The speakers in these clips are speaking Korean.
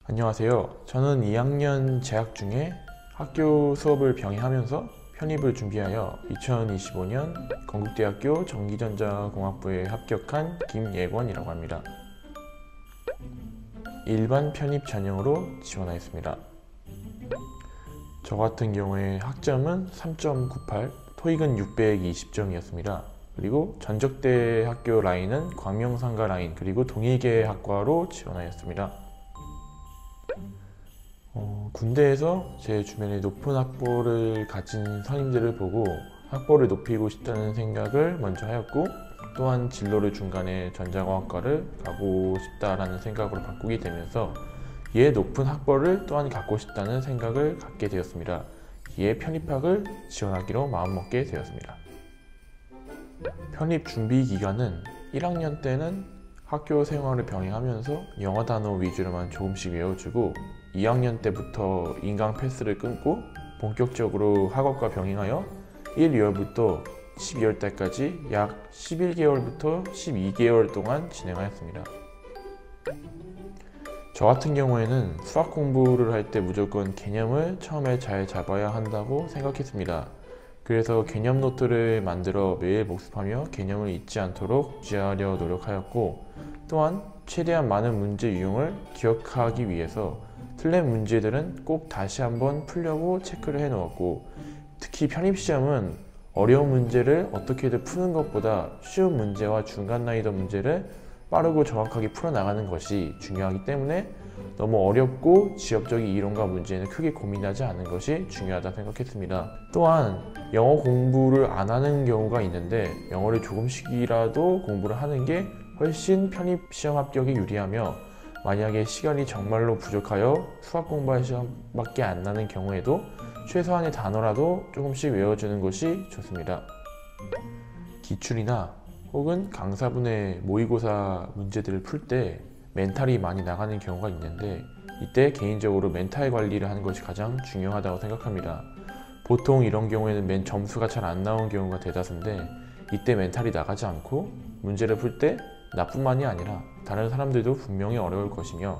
안녕하세요. 저는 2학년 재학 중에 학교 수업을 병행하면서 편입을 준비하여 2025년 건국대학교 전기전자공학부에 합격한 김예권이라고 합니다. 일반 편입 전형으로 지원하였습니다. 저 같은 경우에 학점은 3.98, 토익은 620점이었습니다. 그리고 전적대 학교 라인은 광명상가 라인 그리고 동일계 학과로 지원하였습니다. 군대에서 제 주변에 높은 학벌을 가진 선임들을 보고 학벌을 높이고 싶다는 생각을 먼저 하였고, 또한 진로를 중간에 전자공학과를 가고 싶다라는 생각으로 바꾸게 되면서 이에 높은 학벌을 또한 갖고 싶다는 생각을 갖게 되었습니다. 이에 편입학을 지원하기로 마음먹게 되었습니다. 편입 준비 기간은 1학년 때는 학교 생활을 병행하면서 영어 단어 위주로만 조금씩 외워주고, 2학년 때부터 인강 패스를 끊고 본격적으로 학업과 병행하여 1, 2월부터 12월 달까지 약 11개월부터 12개월 동안 진행하였습니다. 저 같은 경우에는 수학 공부를 할 때 무조건 개념을 처음에 잘 잡아야 한다고 생각했습니다. 그래서 개념 노트를 만들어 매일 복습하며 개념을 잊지 않도록 유지하려 노력하였고, 또한 최대한 많은 문제 유형을 기억하기 위해서 틀린 문제들은 꼭 다시 한번 풀려고 체크를 해 놓았고, 특히 편입시험은 어려운 문제를 어떻게든 푸는 것보다 쉬운 문제와 중간 난이도 문제를 빠르고 정확하게 풀어나가는 것이 중요하기 때문에 너무 어렵고 지엽적인 이론과 문제는 크게 고민하지 않는 것이 중요하다 생각했습니다. 또한 영어 공부를 안 하는 경우가 있는데 영어를 조금씩이라도 공부를 하는 게 훨씬 편입시험 합격에 유리하며, 만약에 시간이 정말로 부족하여 수학 공부할 시간밖에 안 나는 경우에도 최소한의 단어라도 조금씩 외워주는 것이 좋습니다. 기출이나 혹은 강사분의 모의고사 문제들을 풀 때 멘탈이 많이 나가는 경우가 있는데, 이때 개인적으로 멘탈 관리를 하는 것이 가장 중요하다고 생각합니다. 보통 이런 경우에는 점수가 잘 안 나온 경우가 대다수인데, 이때 멘탈이 나가지 않고 문제를 풀 때 나뿐만이 아니라 다른 사람들도 분명히 어려울 것이며,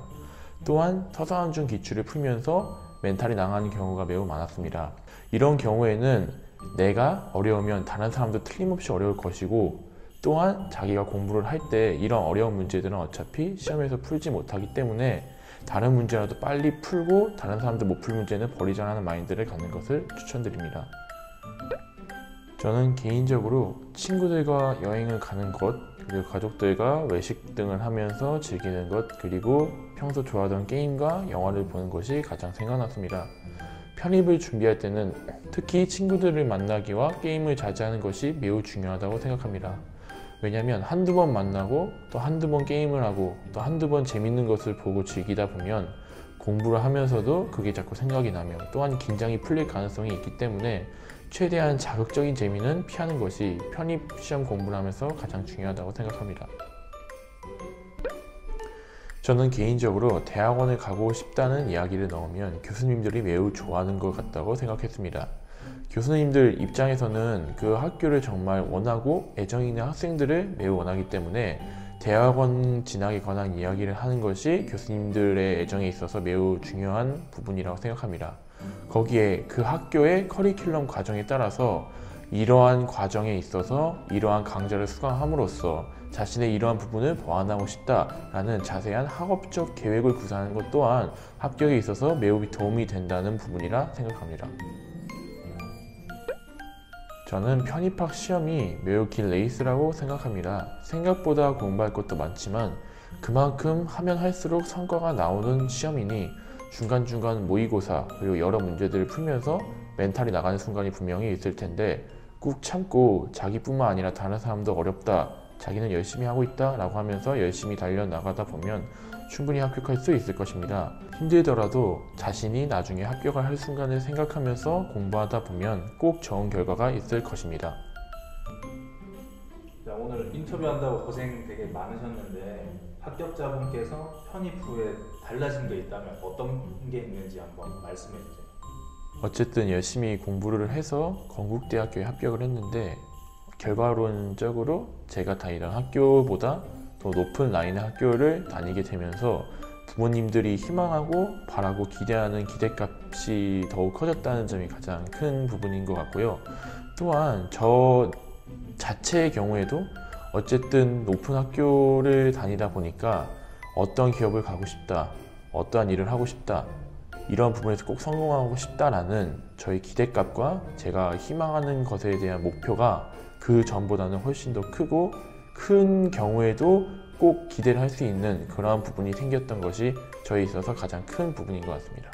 또한 서사한중 기출을 풀면서 멘탈이 나가는 경우가 매우 많았습니다. 이런 경우에는 내가 어려우면 다른 사람도 틀림없이 어려울 것이고, 또한 자기가 공부를 할 때 이런 어려운 문제들은 어차피 시험에서 풀지 못하기 때문에 다른 문제라도 빨리 풀고 다른 사람들 못 풀 문제는 버리자는 마인드를 갖는 것을 추천드립니다. 저는 개인적으로 친구들과 여행을 가는 것, 그리고 가족들과 외식 등을 하면서 즐기는 것, 그리고 평소 좋아하던 게임과 영화를 보는 것이 가장 생각났습니다. 편입을 준비할 때는 특히 친구들을 만나기와 게임을 자제하는 것이 매우 중요하다고 생각합니다. 왜냐면 한두 번 만나고 또 한두 번 게임을 하고 또 한두 번 재밌는 것을 보고 즐기다 보면 공부를 하면서도 그게 자꾸 생각이 나며, 또한 긴장이 풀릴 가능성이 있기 때문에 최대한 자극적인 재미는 피하는 것이 편입 시험 공부를 하면서 가장 중요하다고 생각합니다. 저는 개인적으로 대학원을 가고 싶다는 이야기를 넣으면 교수님들이 매우 좋아하는 것 같다고 생각했습니다. 교수님들 입장에서는 그 학교를 정말 원하고 애정 있는 학생들을 매우 원하기 때문에 대학원 진학에 관한 이야기를 하는 것이 교수님들의 애정에 있어서 매우 중요한 부분이라고 생각합니다. 거기에 그 학교의 커리큘럼 과정에 따라서 이러한 과정에 있어서 이러한 강좌를 수강함으로써 자신의 이러한 부분을 보완하고 싶다라는 자세한 학업적 계획을 구상하는 것 또한 합격에 있어서 매우 도움이 된다는 부분이라 생각합니다. 저는 편입학 시험이 매우 긴 레이스라고 생각합니다. 생각보다 공부할 것도 많지만 그만큼 하면 할수록 성과가 나오는 시험이니 중간중간 모의고사 그리고 여러 문제들을 풀면서 멘탈이 나가는 순간이 분명히 있을 텐데, 꾹 참고 자기뿐만 아니라 다른 사람도 어렵다, 자기는 열심히 하고 있다 라고 하면서 열심히 달려나가다 보면 충분히 합격할 수 있을 것입니다. 힘들더라도 자신이 나중에 합격을 할 순간을 생각하면서 공부하다 보면 꼭 좋은 결과가 있을 것입니다. 자, 오늘 인터뷰한다고 고생 되게 많으셨는데 합격자분께서 편입 후에 달라진 게 있다면 어떤 게 있는지 한번 말씀해 주세요. 어쨌든 열심히 공부를 해서 건국대학교에 합격을 했는데, 결과론적으로 제가 다니던 학교보다 더 높은 라인의 학교를 다니게 되면서 부모님들이 희망하고 바라고 기대하는 기대값이 더욱 커졌다는 점이 가장 큰 부분인 것 같고요. 또한 저 자체의 경우에도 어쨌든 높은 학교를 다니다 보니까 어떤 기업을 가고 싶다, 어떠한 일을 하고 싶다, 이런 부분에서 꼭 성공하고 싶다라는 저희 기대값과 제가 희망하는 것에 대한 목표가 그 전보다는 훨씬 더 크고, 큰 경우에도 꼭 기대를 할 수 있는 그러한 부분이 생겼던 것이 저희 있어서 가장 큰 부분인 것 같습니다.